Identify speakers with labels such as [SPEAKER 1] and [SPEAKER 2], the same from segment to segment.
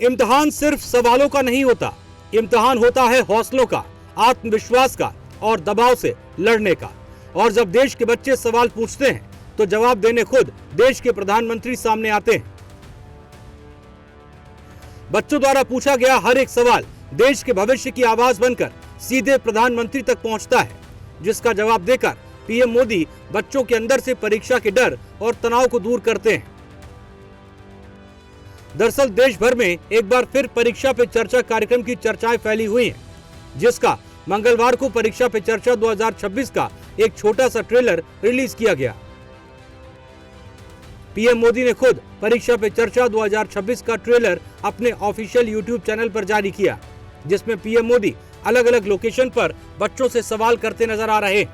[SPEAKER 1] इम्तिहान सिर्फ सवालों का नहीं होता, इम्तिहान होता है हौसलों का, आत्मविश्वास का और दबाव से लड़ने का। और जब देश के बच्चे सवाल पूछते हैं तो जवाब देने खुद देश के प्रधानमंत्री सामने आते हैं। बच्चों द्वारा पूछा गया हर एक सवाल देश के भविष्य की आवाज बनकर सीधे प्रधानमंत्री तक पहुंचता है, जिसका जवाब देकर पीएम मोदी बच्चों के अंदर से परीक्षा के डर और तनाव को दूर करते हैं। दरअसल देश भर में एक बार फिर परीक्षा पे चर्चा कार्यक्रम की चर्चाएं फैली हुई हैं, जिसका मंगलवार को परीक्षा पे चर्चा 2026 का एक छोटा सा ट्रेलर रिलीज किया गया। पीएम मोदी ने खुद परीक्षा पे चर्चा 2026 का ट्रेलर अपने ऑफिशियल यूट्यूब चैनल पर जारी किया, जिसमें पीएम मोदी अलग अलग लोकेशन पर बच्चों से सवाल करते नजर आ रहे हैं।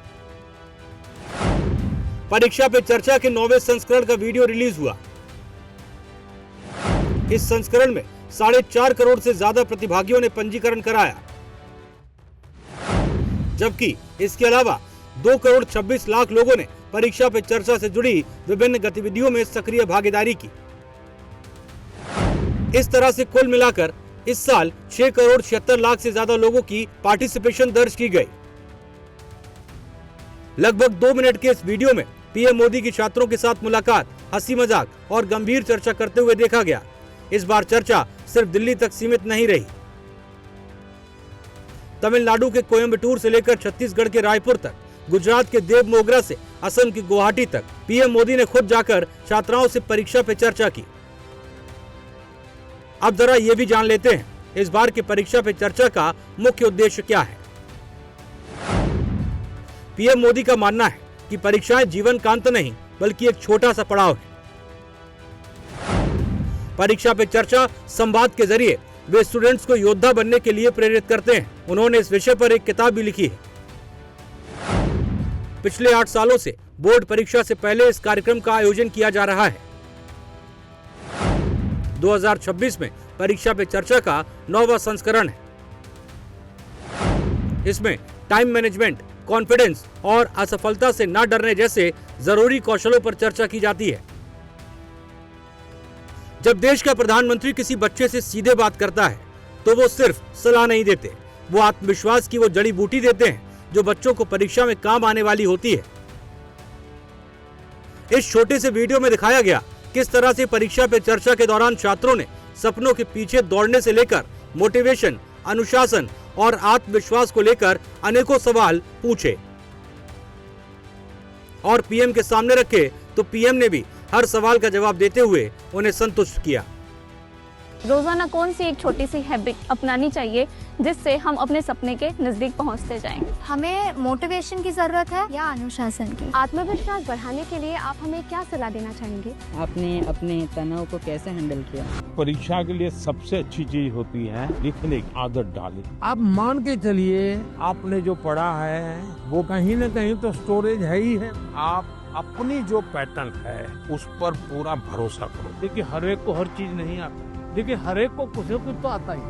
[SPEAKER 1] परीक्षा पे चर्चा के 9वें संस्करण का वीडियो रिलीज हुआ। इस संस्करण में 4.5 करोड़ से ज्यादा प्रतिभागियों ने पंजीकरण कराया, जबकि इसके अलावा 2 करोड़ 26 लाख लोगों ने परीक्षा पे चर्चा से जुड़ी विभिन्न गतिविधियों में सक्रिय भागीदारी की। इस तरह से कुल मिलाकर इस साल 6 करोड़ 76 लाख से ज्यादा लोगों की पार्टिसिपेशन दर्ज की गई। लगभग 2 मिनट के इस वीडियो में पीएम मोदी की छात्रों के साथ मुलाकात, हंसी मजाक और गंभीर चर्चा करते हुए देखा गया। इस बार चर्चा सिर्फ दिल्ली तक सीमित नहीं रही। तमिलनाडु के कोयंबटूर से लेकर छत्तीसगढ़ के रायपुर तक, गुजरात के देवमोगरा से असम की गुवाहाटी तक पीएम मोदी ने खुद जाकर छात्राओं से परीक्षा पे चर्चा की। अब जरा ये भी जान लेते हैं इस बार की परीक्षा पे चर्चा का मुख्य उद्देश्य क्या है। पीएम मोदी का मानना है कि परीक्षाएं जीवन का अंत नहीं बल्कि एक छोटा सा पड़ाव है। परीक्षा पे चर्चा संवाद के जरिए वे स्टूडेंट्स को योद्धा बनने के लिए प्रेरित करते हैं। उन्होंने इस विषय पर एक किताब भी लिखी है। पिछले 8 सालों से बोर्ड परीक्षा से पहले इस कार्यक्रम का आयोजन किया जा रहा है। 2026 में परीक्षा पे चर्चा का 9वां संस्करण है। इसमें टाइम मैनेजमेंट, कॉन्फिडेंस और असफलता से न डरने जैसे जरूरी कौशलों पर चर्चा की जाती है। जब देश का प्रधानमंत्री किसी बच्चे से सीधे बात करता है तो वो सिर्फ सलाह नहीं देते, वो आत्मविश्वास की वो जड़ी बूटी देते हैं जो बच्चों को परीक्षा में काम आने वाली होती है। इस छोटे से वीडियो में दिखाया गया किस तरह से परीक्षा पे चर्चा के दौरान छात्रों ने सपनों के पीछे दौड़ने से लेकर मोटिवेशन, अनुशासन और आत्मविश्वास को लेकर अनेकों सवाल पूछे और पीएम के सामने रखे, तो पीएम ने भी हर सवाल का जवाब देते हुए उन्हें संतुष्ट किया।
[SPEAKER 2] रोजाना कौन सी एक छोटी सी हैबिट अपनानी चाहिए जिससे हम अपने सपने के नजदीक पहुंचते जाएं?
[SPEAKER 3] हमें मोटिवेशन की जरूरत है या अनुशासन की?
[SPEAKER 2] आत्मविश्वास बढ़ाने के लिए आप हमें क्या सलाह देना चाहेंगे?
[SPEAKER 4] आपने अपने तनाव को कैसे हैंडल किया?
[SPEAKER 5] परीक्षा के लिए सबसे अच्छी चीज होती है लिखने की आदत डालें।
[SPEAKER 6] आप मान के चलिए आपने जो पढ़ा है वो कहीं न कहीं तो स्टोरेज है ही है।
[SPEAKER 5] आप अपनी जो पैटर्न है उस पर पूरा भरोसा करो।
[SPEAKER 6] देखिए हर एक को हर चीज नहीं आती, देखिए हर एक को कुछ न कुछ तो आता ही।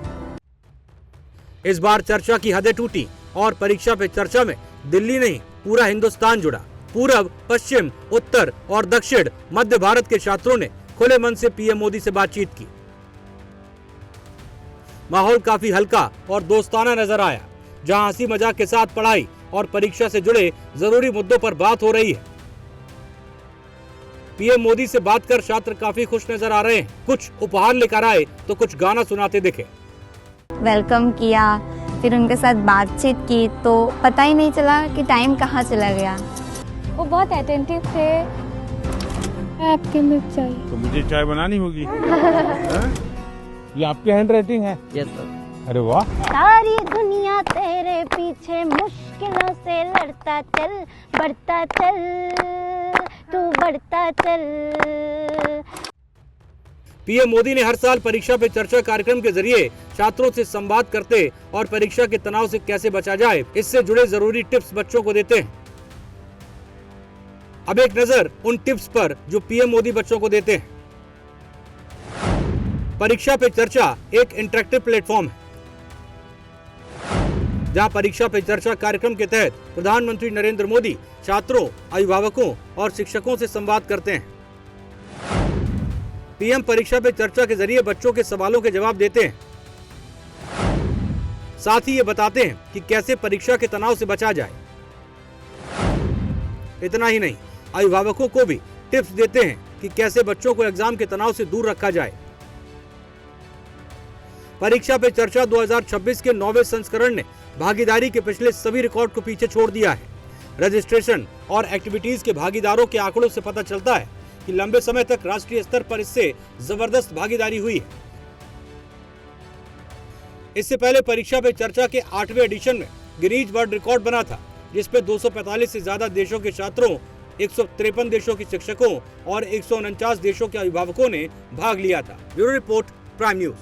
[SPEAKER 1] इस बार चर्चा की हदें टूटी और परीक्षा पे चर्चा में दिल्ली नहीं पूरा हिंदुस्तान जुड़ा। पूरब, पश्चिम, उत्तर और दक्षिण मध्य भारत के छात्रों ने खुले मन से पीएम मोदी से बातचीत की। माहौल काफी हल्का और दोस्ताना नजर आया, जहां हंसी मजाक के साथ पढ़ाई और परीक्षा से जुड़े जरूरी मुद्दों पर बात हो रही है। पीएम मोदी से बात कर छात्र काफी खुश नजर आ रहे हैं। कुछ उपहार लेकर आए तो कुछ गाना सुनाते दिखे।
[SPEAKER 3] वेलकम किया, फिर उनके साथ बातचीत की तो पता ही नहीं चला कि टाइम कहाँ चला गया।
[SPEAKER 2] वो बहुत अटेंटिव थे। आपके लिए चाय?
[SPEAKER 5] तो मुझे चाय बनानी होगी।
[SPEAKER 6] ये आपकी हैंड राइटिंग है?
[SPEAKER 4] Yes sir.
[SPEAKER 6] अरे वाह।
[SPEAKER 3] सारी दुनिया तेरे पीछे मुश्किलों से लड़ता चल, बढ़ता चल, तू बढ़ता चल।
[SPEAKER 1] पीएम मोदी ने हर साल परीक्षा पे चर्चा कार्यक्रम के जरिए छात्रों से संवाद करते और परीक्षा के तनाव से कैसे बचा जाए इससे जुड़े जरूरी टिप्स बच्चों को देते हैं। अब एक नजर उन टिप्स पर जो पीएम मोदी बच्चों को देते हैं। परीक्षा पे चर्चा एक इंटरेक्टिव प्लेटफॉर्म है, जहां परीक्षा पे चर्चा कार्यक्रम के तहत प्रधानमंत्री नरेंद्र मोदी छात्रों, अभिभावकों और शिक्षकों से संवाद करते हैं। पीएम परीक्षा पे चर्चा के जरिए बच्चों के सवालों के जवाब देते हैं। साथ ही ये बताते हैं कि कैसे परीक्षा के तनाव से बचा जाए। इतना ही नहीं, अभिभावकों को भी टिप्स देते हैं कि कैसे बच्चों को एग्जाम के तनाव से दूर रखा जाए। परीक्षा पे चर्चा 2026 के 9वें संस्करण ने भागीदारी के पिछले सभी रिकॉर्ड को पीछे छोड़ दिया है। रजिस्ट्रेशन और एक्टिविटीज के भागीदारों के आंकड़ों से पता चलता है कि लंबे समय तक राष्ट्रीय स्तर पर इससे जबरदस्त भागीदारी हुई है। इससे पहले परीक्षा पे चर्चा के 8वें एडिशन में गिनीज वर्ल्ड रिकॉर्ड बना था, जिसपे 245 से ज्यादा देशों के छात्रों, 153 देशों के शिक्षकों और 149 देशों के अभिभावकों ने भाग लिया था। Bureau report, prime news.